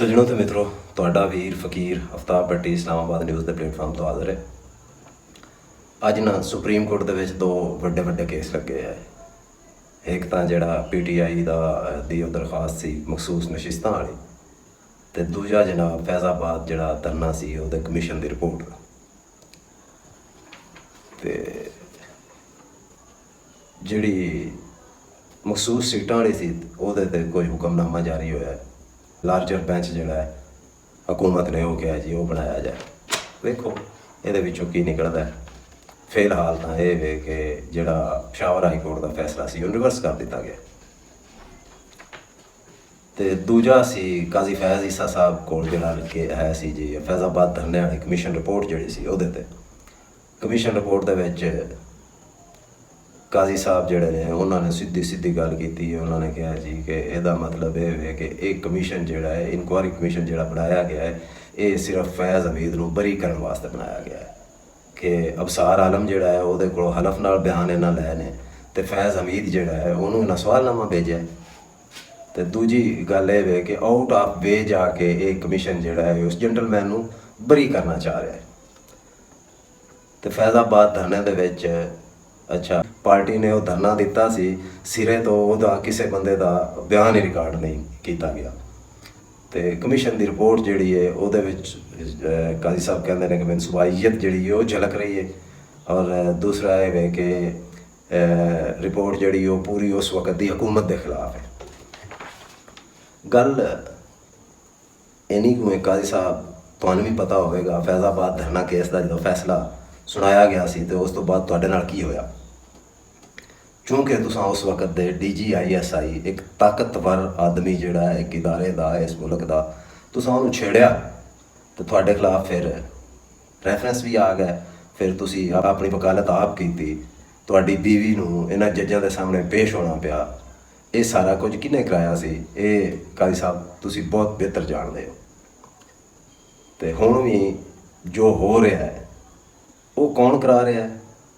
ਸੱਜਣੋ ਤੇ ਮਿੱਤਰੋ, ਤੁਹਾਡਾ ਵੀਰ ਫਕੀਰ ਅਫਤਾਬ ਭੱਟੀ ਇਸਲਾਮਾਬਾਦ ਨਿਊਜ਼ ਦੇ ਪਲੇਟਫਾਰਮ ਤੋਂ ਹਾਜ਼ਰ ਹੈ। ਅੱਜ ਨਾ ਸੁਪਰੀਮ ਕੋਰਟ ਦੇ ਵਿੱਚ ਦੋ ਵੱਡੇ ਕੇਸ ਲੱਗੇ ਹੈ। ਇੱਕ ਤਾਂ ਜਿਹੜਾ PTI ਦੀ ਉਹ ਦਰਖਾਸਤ ਸੀ ਮਖਸੂਸ ਨਸ਼ਿਸਤਾਂ ਵਾਲੀ, ਤੇ ਦੂਜਾ ਜਨਾਬ ਫੈਜ਼ਾਬਾਦ ਜਿਹੜਾ ਧਰਨਾ ਸੀ ਉਹਦੇ ਕਮਿਸ਼ਨ ਦੀ ਰਿਪੋਰਟ ਦਾ। ਤੇ ਜਿਹੜੀ ਮਖਸੂਸ ਸੀਟਾਂ ਵਾਲੀ ਸੀ ਉਹਦੇ ਤੇ ਕੋਈ ਹੁਕਮਨਾਮਾ ਜਾਰੀ ਹੋਇਆ। ਲਾਰਜਰ ਬੈਂਚ ਜਿਹੜਾ ਹੈ ਹਕੂਮਤ ਨੇ ਉਹ ਕਿਹਾ ਜੀ ਉਹ ਬਣਾਇਆ ਜਾਏ। ਵੇਖੋ ਇਹਦੇ ਵਿੱਚੋਂ ਕੀ ਨਿਕਲਦਾ। ਫਿਲਹਾਲ ਤਾਂ ਇਹ ਵੇ ਕਿ ਜਿਹੜਾ ਪਸ਼ਾਵਰ ਹਾਈ ਕੋਰਟ ਦਾ ਫੈਸਲਾ ਸੀ ਉਹ ਰਿਵਰਸ ਕਰ ਦਿੱਤਾ ਗਿਆ। ਤੇ ਦੂਜਾ ਸੀ ਕਾਜ਼ੀ ਫੈਜ਼ ਈਸਾ ਸਾਹਿਬ ਕੋਲ ਜਿਹੜਾ ਕਿ ਹੈ ਸੀ ਜੀ ਫੈਜ਼ਾਬਾਦ ਧਰਨੇ ਵਾਲੀ ਕਮਿਸ਼ਨ ਰਿਪੋਰਟ ਜਿਹੜੀ ਸੀ ਉਹਦੇ ਤੇ। ਕਮਿਸ਼ਨ ਰਿਪੋਰਟ ਦੇ ਵਿੱਚ ਕਾਜ਼ੀ ਸਾਹਿਬ ਜਿਹੜੇ ਨੇ ਉਹਨਾਂ ਨੇ ਸਿੱਧੀ ਗੱਲ ਕੀਤੀ। ਉਹਨਾਂ ਨੇ ਕਿਹਾ ਜੀ ਕਿ ਇਹਦਾ ਮਤਲਬ ਇਹ ਹੈ ਕਿ ਇਹ ਕਮਿਸ਼ਨ ਜਿਹੜਾ ਹੈ ਇਨਕੁਆਇਰੀ ਕਮਿਸ਼ਨ ਜਿਹੜਾ ਬਣਾਇਆ ਗਿਆ ਹੈ ਇਹ ਸਿਰਫ ਫੈਜ਼ ਹਮੀਦ ਨੂੰ ਬਰੀ ਕਰਨ ਵਾਸਤੇ ਬਣਾਇਆ ਗਿਆ ਹੈ ਕਿ ਅਬਸਾਰ ਆਲਮ ਜਿਹੜਾ ਹੈ ਉਹਦੇ ਕੋਲੋਂ ਹਲਫ ਨਾਲ ਬਿਆਨ ਇਹਨਾਂ ਲੈ ਨੇ ਤੇ ਫੈਜ਼ ਹਮੀਦ ਜਿਹੜਾ ਹੈ ਉਹਨੂੰ ਇਹਨਾਂ ਸਵਾਲਨਾਮਾ ਭੇਜਿਆ। ਤੇ ਦੂਜੀ ਗੱਲ ਇਹ ਹੈ ਕਿ ਆਊਟ ਆਫ ਵੇ ਜਾ ਕੇ ਇਹ ਕਮਿਸ਼ਨ ਜਿਹੜਾ ਹੈ ਉਸ ਜੈਂਟਲਮੈਨ ਨੂੰ ਬਰੀ ਕਰਨਾ ਚਾਹ ਰਿਹਾ ਹੈ। ਤੇ ਫੈਜ਼ਾਬਾਦ ਧਰਨੇ ਦੇ ਵਿੱਚ ਪਾਰਟੀ ਨੇ ਉਹ ਧਰਨਾ ਦਿੱਤਾ ਸੀ, ਸਿਰੇ ਤੋਂ ਉਹਦਾ ਕਿਸੇ ਬੰਦੇ ਦਾ ਬਿਆਨ ਹੀ ਰਿਕਾਰਡ ਨਹੀਂ ਕੀਤਾ ਗਿਆ। ਤੇ ਕਮਿਸ਼ਨ ਦੀ ਰਿਪੋਰਟ ਜਿਹੜੀ ਹੈ ਉਹਦੇ ਵਿੱਚ ਕਾਜ਼ੀ ਸਾਹਿਬ ਕਹਿੰਦੇ ਨੇ ਕਿ ਮਨਸੂਬਾਈਅਤ ਜਿਹੜੀ ਉਹ ਝਲਕ ਰਹੀ ਹੈ। ਔਰ ਦੂਸਰਾ ਇਹ ਹੈ ਕਿ ਰਿਪੋਰਟ ਜਿਹੜੀ ਉਹ ਪੂਰੀ ਉਸ ਵਕਤ ਦੀ ਹਕੂਮਤ ਦੇ ਖਿਲਾਫ ਹੈ। ਗੱਲ ਇੰਨੀ ਕੁ ਹੈ ਕਾਜ਼ੀ ਸਾਹਿਬ, ਤੁਹਾਨੂੰ ਵੀ ਪਤਾ ਹੋਵੇਗਾ ਫੈਜ਼ਾਬਾਦ ਧਰਨਾ ਕੇਸ ਦਾ ਜਦੋਂ ਫੈਸਲਾ ਸੁਣਾਇਆ ਗਿਆ ਸੀ ਤੇ ਉਸ ਤੋਂ ਬਾਅਦ ਤੁਹਾਡੇ ਨਾਲ ਕੀ ਹੋਇਆ। ਕਿਉਂਕਿ ਤੁਸੀਂ ਉਸ ਵਕਤ ਦੇ DGISI ਇੱਕ ਤਾਕਤਵਰ ਆਦਮੀ ਜਿਹੜਾ ਹੈ ਇੱਕ ਇਦਾਰੇ ਦਾ ਇਸ ਮੁਲਕ ਦਾ, ਤੁਸੀਂ ਉਹਨੂੰ ਛੇੜਿਆ ਤੇ ਤੁਹਾਡੇ ਖਿਲਾਫ ਫਿਰ ਰੈਫਰੈਂਸ ਵੀ ਆ ਗਿਆ। ਫਿਰ ਤੁਸੀਂ ਆਪਣੀ ਵਕਾਲਤ ਆਪ ਕੀਤੀ, ਤੁਹਾਡੀ ਬੀਵੀ ਨੂੰ ਇਹਨਾਂ ਜੱਜਾਂ ਦੇ ਸਾਹਮਣੇ ਪੇਸ਼ ਹੋਣਾ ਪਿਆ। ਇਹ ਸਾਰਾ ਕੁਝ ਕਿਹਨੇ ਕਰਾਇਆ ਸੀ ਇਹ ਕਾਜ਼ੀ ਸਾਹਿਬ ਤੁਸੀਂ ਬਹੁਤ ਬਿਹਤਰ ਜਾਣਦੇ ਹੋ। ਤੇ ਹੁਣ ਵੀ ਜੋ ਹੋ ਰਿਹਾ ਹੈ ਉਹ ਕੌਣ ਕਰਾ ਰਿਹਾ ਹੈ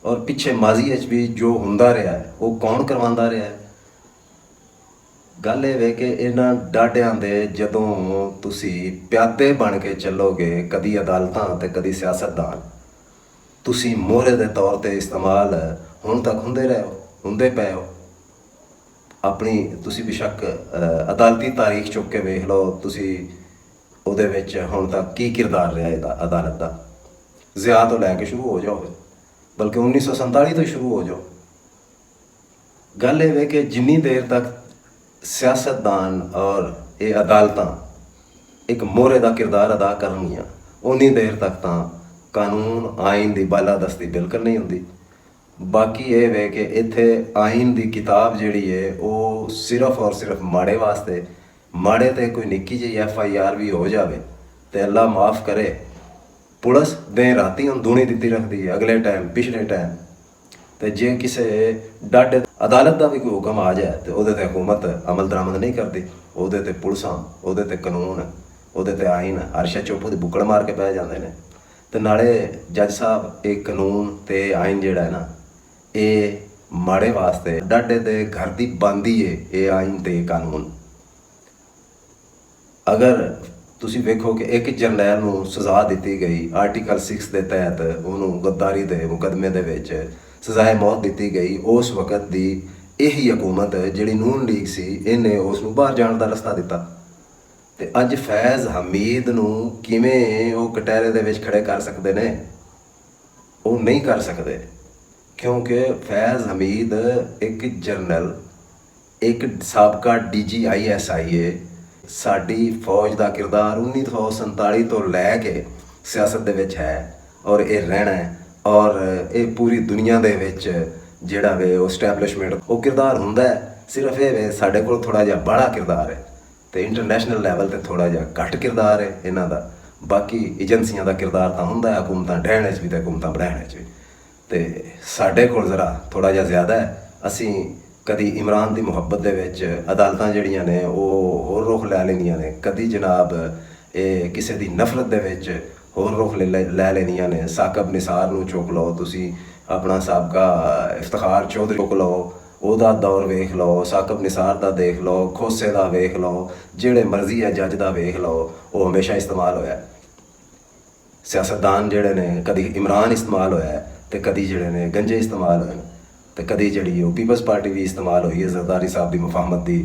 ਔਰ ਪਿੱਛੇ ਮਾਜ਼ੀ ਵਿੱਚ ਵੀ ਜੋ ਹੁੰਦਾ ਰਿਹਾ ਹੈ ਉਹ ਕੌਣ ਕਰਵਾਉਂਦਾ ਰਿਹਾ ਹੈ। ਗੱਲ ਇਹ ਵੇ ਕਿ ਇਹਨਾਂ ਡਾਢਿਆਂ ਦੇ ਜਦੋਂ ਤੁਸੀਂ ਪਿਆਦੇ ਬਣ ਕੇ ਚੱਲੋਗੇ, ਕਦੀ ਅਦਾਲਤਾਂ ਤੇ ਕਦੀ ਸਿਆਸਤਦਾਨ, ਤੁਸੀਂ ਮੋਹਰੇ ਦੇ ਤੌਰ ਤੇ ਇਸਤੇਮਾਲ ਹੁਣ ਤੱਕ ਹੁੰਦੇ ਪਏ ਹੋ। ਆਪਣੀ ਤੁਸੀਂ ਬੇਸ਼ੱਕ ਅਦਾਲਤੀ ਤਾਰੀਖ ਚੁੱਕ ਕੇ ਵੇਖ ਲਓ, ਤੁਸੀਂ ਉਹਦੇ ਵਿੱਚ ਹੁਣ ਤੱਕ ਕੀ ਕਿਰਦਾਰ ਰਿਹਾ ਇਹਦਾ ਅਦਾਲਤ ਦਾ। ਜ਼ਿਆ ਤੋਂ ਲੈ ਕੇ ਸ਼ੁਰੂ ਹੋ ਜਾਓ, ਬਲਕਿ 1947 ਤੋਂ ਸ਼ੁਰੂ ਹੋ ਜਾਓ। ਗੱਲ ਇਹ ਵੇ ਕਿ ਜਿੰਨੀ ਦੇਰ ਤੱਕ ਸਿਆਸਤਦਾਨ ਔਰ ਇਹ ਅਦਾਲਤਾਂ ਇੱਕ ਮੋਹਰੇ ਦਾ ਕਿਰਦਾਰ ਅਦਾ ਕਰਨਗੀਆਂ, ਉਨੀ ਦੇਰ ਤੱਕ ਤਾਂ ਕਾਨੂੰਨ ਆਇਨ ਦੀ ਬਾਲਾਦਸਤੀ ਬਿਲਕੁਲ ਨਹੀਂ ਹੁੰਦੀ। ਬਾਕੀ ਇਹ ਵੇ ਕਿ ਇੱਥੇ ਆਇਨ ਦੀ ਕਿਤਾਬ ਜਿਹੜੀ ਹੈ ਉਹ ਸਿਰਫ ਔਰ ਸਿਰਫ ਮਾੜੇ ਵਾਸਤੇ, ਮਾੜੇ ਤੇ ਕੋਈ ਨਿੱਕੀ ਜਿਹੀ FIR ਵੀ ਹੋ ਜਾਵੇ ਤੇ ਅੱਲਾ ਮਾਫ ਕਰੇ ਪੁਲਿਸ ਦਿਨ ਰਾਤੀ ਹੁਣ ਦੂਣੀ ਦਿੱਤੀ ਰੱਖਦੀ ਹੈ ਅਗਲੇ ਟਾਈਮ ਪਿਛਲੇ ਟਾਈਮ। ਤੇ ਜੇ ਕਿਸੇ ਡਾਢੇ ਅਦਾਲਤ ਦਾ ਵੀ ਕੋਈ ਹੁਕਮ ਆ ਜਾਏ ਤੇ ਉਹਦੇ ਤੇ ਹਕੂਮਤ ਅਮਲ ਦਰਾਮਦ ਨਹੀਂ ਕਰਦੀ। ਉਹਦੇ ਤੇ ਪੁਲਿਸਾਂ, ਉਹਦੇ ਤੇ ਕਾਨੂੰਨ, ਉਹਦੇ ਤੇ ਆਇਨ ਅਰਸ਼ਾ ਚੁੱਪ ਦੀ ਬੁੱਕੜ ਮਾਰ ਕੇ ਬਹਿ ਜਾਂਦੇ ਨੇ। ਤੇ ਨਾਲੇ ਜੱਜ ਸਾਹਿਬ ਇਹ ਕਾਨੂੰਨ ਤੇ ਆਇਨ ਜਿਹੜਾ ਹੈ ਨਾ ਇਹ ਮਾੜੇ ਵਾਸਤੇ ਡਾਢੇ ਦੇ ਘਰ ਦੀ ਬੰਦੀ ਹੈ ਇਹ ਆਇਨ ਤੇ ਕਾਨੂੰਨ। ਅਗਰ ਤੁਸੀਂ ਵੇਖੋ ਕਿ ਇੱਕ ਜਰਨੈਲ ਨੂੰ ਸਜ਼ਾ ਦਿੱਤੀ ਗਈ ਆਰਟੀਕਲ 6 ਦੇ ਤਹਿਤ, ਉਹਨੂੰ ਗੱਦਾਰੀ ਦੇ ਮੁਕੱਦਮੇ ਦੇ ਵਿੱਚ ਸਜ਼ਾਏ ਮੌਤ ਦਿੱਤੀ ਗਈ। ਉਸ ਵਕਤ ਦੀ ਇਹੀ ਹਕੂਮਤ ਜਿਹੜੀ ਨੂਨ ਲੀਗ ਸੀ ਇਹਨੇ ਉਸ ਨੂੰ ਬਾਹਰ ਜਾਣ ਦਾ ਰਸਤਾ ਦਿੱਤਾ। ਤੇ ਅੱਜ ਫੈਜ਼ ਹਮੀਦ ਨੂੰ ਕਿਵੇਂ ਉਹ ਕਟਹਿਰੇ ਦੇ ਵਿੱਚ ਖੜੇ ਕਰ ਸਕਦੇ ਨੇ? ਉਹ ਨਹੀਂ ਕਰ ਸਕਦੇ, ਕਿਉਂਕਿ ਫੈਜ਼ ਹਮੀਦ ਇੱਕ ਜਰਨਲ, ਇੱਕ ਸਾਬਕਾ DGISI ਹੈ। ਸਾਡੀ ਫੌਜ ਦਾ ਕਿਰਦਾਰ 1947 ਤੋਂ ਲੈ ਕੇ ਸਿਆਸਤ ਦੇ ਵਿੱਚ ਹੈ ਔਰ ਇਹ ਰਹਿਣਾ ਹੈ। ਔਰ ਇਹ ਪੂਰੀ ਦੁਨੀਆ ਦੇ ਵਿੱਚ ਜਿਹੜਾ ਵੇ ਉਹ ਸਟੈਬਲਿਸ਼ਮੈਂਟ ਉਹ ਕਿਰਦਾਰ ਹੁੰਦਾ ਹੈ। ਸਿਰਫ ਇਹ ਵੇ ਸਾਡੇ ਕੋਲ ਥੋੜ੍ਹਾ ਜਿਹਾ ਬੜਾ ਕਿਰਦਾਰ ਹੈ ਤੇ ਇੰਟਰਨੈਸ਼ਨਲ ਲੈਵਲ ਤੇ ਥੋੜ੍ਹਾ ਜਿਹਾ ਘੱਟ ਕਿਰਦਾਰ ਹੈ ਇਹਨਾਂ ਦਾ। ਬਾਕੀ ਏਜੰਸੀਆਂ ਦਾ ਕਿਰਦਾਰ ਤਾਂ ਹੁੰਦਾ ਹੈ, ਹਕੂਮਤਾਂ ਢਹਿਣ 'ਚ ਵੀ ਤੇ ਹਕੂਮਤਾਂ ਬੜਾਉਣ 'ਚ ਵੀ। ਤੇ ਸਾਡੇ ਕੋਲ ਜ਼ਰਾ ਥੋੜ੍ਹਾ ਜਿਹਾ ਜ਼ਿਆਦਾ ਹੈ। ਅਸੀਂ ਕਦੀ ਇਮਰਾਨ ਦੀ ਮੁਹੱਬਤ ਦੇ ਵਿੱਚ ਅਦਾਲਤਾਂ ਜਿਹੜੀਆਂ ਨੇ ਉਹ ਹੋਰ ਰੁਖ ਲੈ ਲੈਂਦੀਆਂ ਨੇ, ਕਦੀ ਜਨਾਬ ਇਹ ਕਿਸੇ ਦੀ ਨਫ਼ਰਤ ਦੇ ਵਿੱਚ ਹੋਰ ਰੁਖ ਲੈ ਲੈਂਦੀਆਂ ਨੇ। ਸਾਕਬ ਨਿਸਾਰ ਨੂੰ ਚੁੱਕ ਲਓ ਤੁਸੀਂ, ਆਪਣਾ ਸਾਬਕਾ ਇਫਤਖਾਰ ਚੌਧਰੀ ਚੁੱਕ ਲਓ, ਉਹਦਾ ਦੌਰ ਵੇਖ ਲਓ, ਸਾਕਬ ਨਿਸਾਰ ਦਾ ਦੇਖ ਲਓ, ਖੋਸੇ ਦਾ ਵੇਖ ਲਓ, ਜਿਹੜੇ ਮਰਜ਼ੀ ਹੈ ਜੱਜ ਦਾ ਵੇਖ ਲਓ, ਉਹ ਹਮੇਸ਼ਾ ਇਸਤੇਮਾਲ ਹੋਇਆ। ਸਿਆਸਤਦਾਨ ਜਿਹੜੇ ਨੇ, ਕਦੀ ਇਮਰਾਨ ਇਸਤੇਮਾਲ ਹੋਇਆ ਤੇ ਕਦੀ ਜਿਹੜੇ ਨੇ ਗੰਜੇ ਇਸਤੇਮਾਲ ਹੋਏ ਤੇ ਕਦੀ ਜਿਹੜੀ ਉਹ ਪੀਪਲਸ ਪਾਰਟੀ ਵੀ ਇਸਤੇਮਾਲ ਹੋਈ ਹੈ। ਜ਼ਰਦਾਰੀ ਸਾਹਿਬ ਦੀ ਮੁਫਾਹਮਤ ਦੀ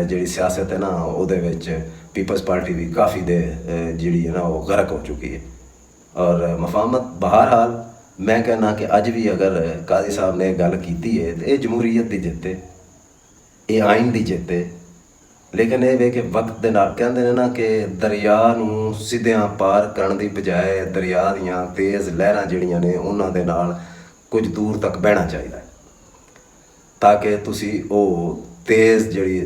ਜਿਹੜੀ ਸਿਆਸਤ ਹੈ ਨਾ, ਉਹਦੇ ਵਿੱਚ ਪੀਪਲਸ ਪਾਰਟੀ ਵੀ ਕਾਫੀ ਦੇ ਜਿਹੜੀ ਹੈ ਨਾ ਉਹ ਗਰਕ ਹੋ ਚੁੱਕੀ ਹੈ। ਔਰ ਮੁਫਾਹਮਤ ਬਹਰਹਾਲ ਮੈਂ कहना कि अज भी अगर काजी साहब ने गल की है तो ये जमहूरीयत की जित है, ये आइन की जित है। लेकिन ये वे कि वक्त के नाल कहते हैं ना कि दरिया नूं सिद्धियां पार करने की बजाय दरिया दियां तेज़ लहरां जिहड़ियां ने उन्हां दे नाल कुछ दूर तक बहना चाहिए, ताकि तुसी वो तेज़ जिहड़ी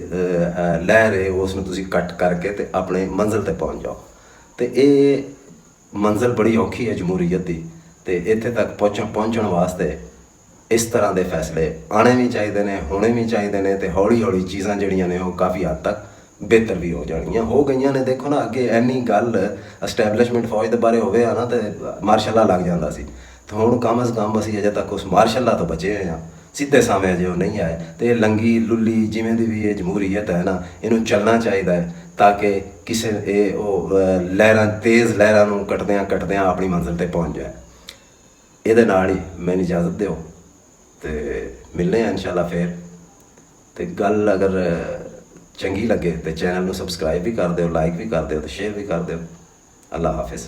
लहर है उसनूं तुसी कट करके ते अपने मंजिल ते पहुँच जाओ। तो ये मंजिल बड़ी औखी है जमहूरीयत की, तो इत्थे तक पहुँचण वास्ते इस तरह के फैसले आने भी चाहिए ने, होने भी चाहिए ने, तो हौली हौली चीज़ां जिहड़ियां ने वो काफ़ी हद तक बेहतर भी हो जाणियां हो गई ने। देखो ना अगे इन्नी गल एस्टैबलिशमेंट फौज के बारे होवे ना तो मार्शल लग जाता सी, तो हुण कम अज़ कम असीं अजे तक उस मार्शल तो बचे हैं, सीधे सामने अजे वो नहीं आए। तो ये लंगी लुली जिमें दी भी ये जमहूरीयत है ना, इनू चलना चाहिए ताकि किसी लहरां तेज़ लहरां नूं कटदियां अपनी मंजिल ते पहुँच जाए। ਇਹਦੇ ਨਾਲ ਹੀ ਮੈਨੂੰ इजाज़त ਦਿਓ ਤੇ ਮਿਲਨੇ ਆ ਇਨਸ਼ਾਅੱਲਾ ਫਿਰ। ਤੇ ਗੱਲ ਅਗਰ ਚੰਗੀ ਲੱਗੇ ਤੇ ਚੈਨਲ ਨੂੰ ਸਬਸਕ੍ਰਾਈਬ ਵੀ ਕਰ ਦਿਓ, ਲਾਈਕ ਵੀ ਕਰ ਦਿਓ ਤੇ ਸ਼ੇਅਰ ਵੀ ਕਰ ਦਿਓ। ਅੱਲਾ ਹਾਫਿਜ਼।